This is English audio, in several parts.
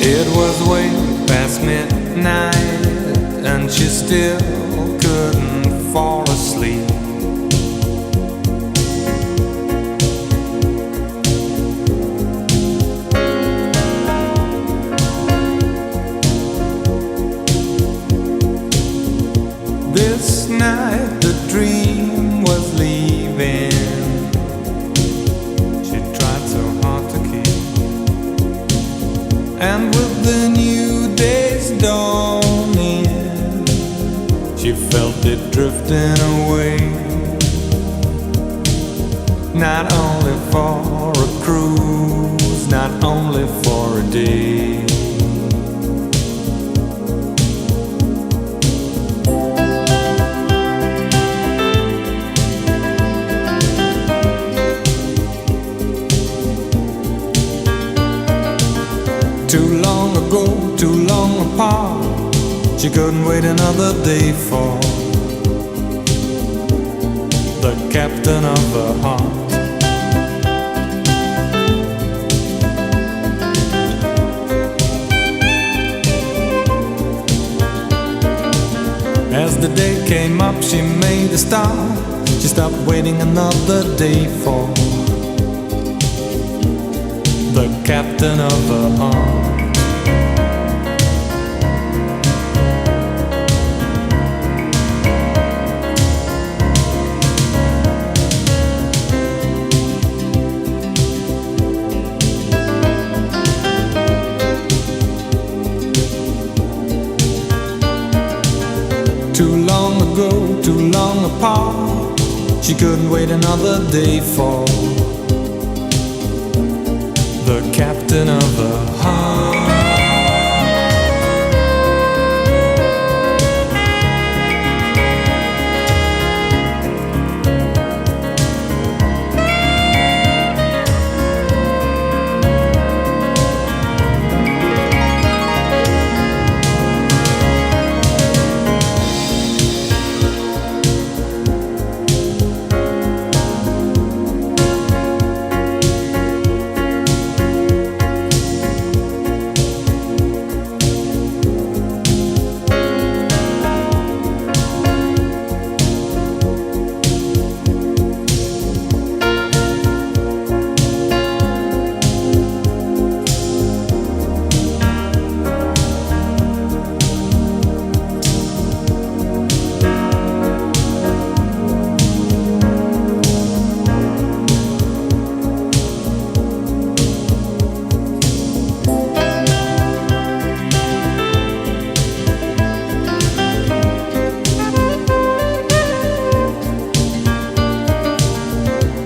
It was way past midnight and she still couldn't fall asleep. This night the dream was leaving. She tried so hard to keep. And with the new day's dawning, she felt it drifting away. Not only for a cruise, not only for a day. Too long ago, too long apart, she couldn't wait another day for the captain of her heart. As the day came up, she made a start. She stopped waiting another day for the captain of her heart. Too long ago, too long apart, she couldn't wait another day for the captain of her heart.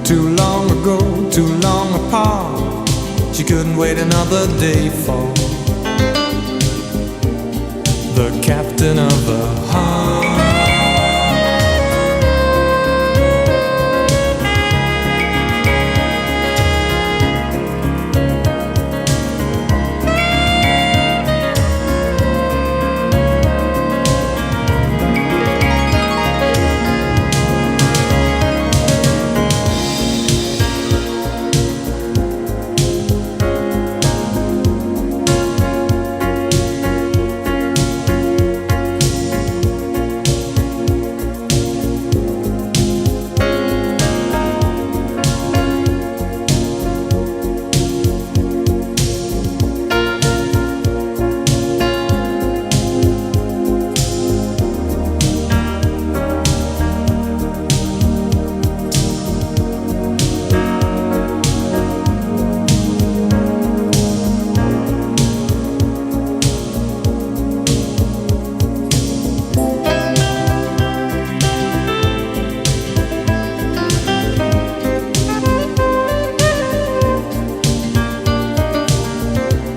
Too long ago, too long apart, she couldn't wait another day for the captain of her heart.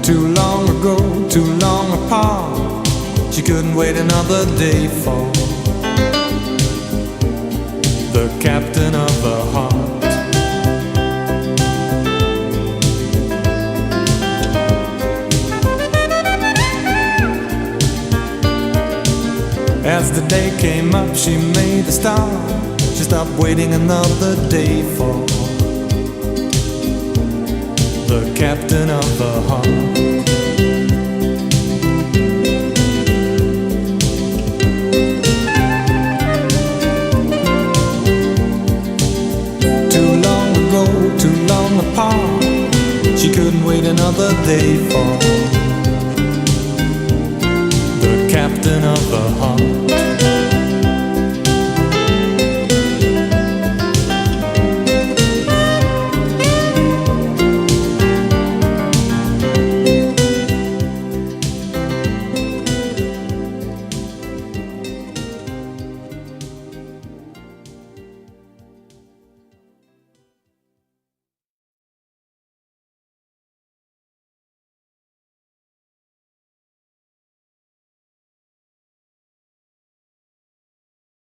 Too long ago, too long apart, she couldn't wait another day for the captain of her heart. As the day came up, she made a start. She stopped waiting another day for the captain of her heart. they fall. The captain of the heart.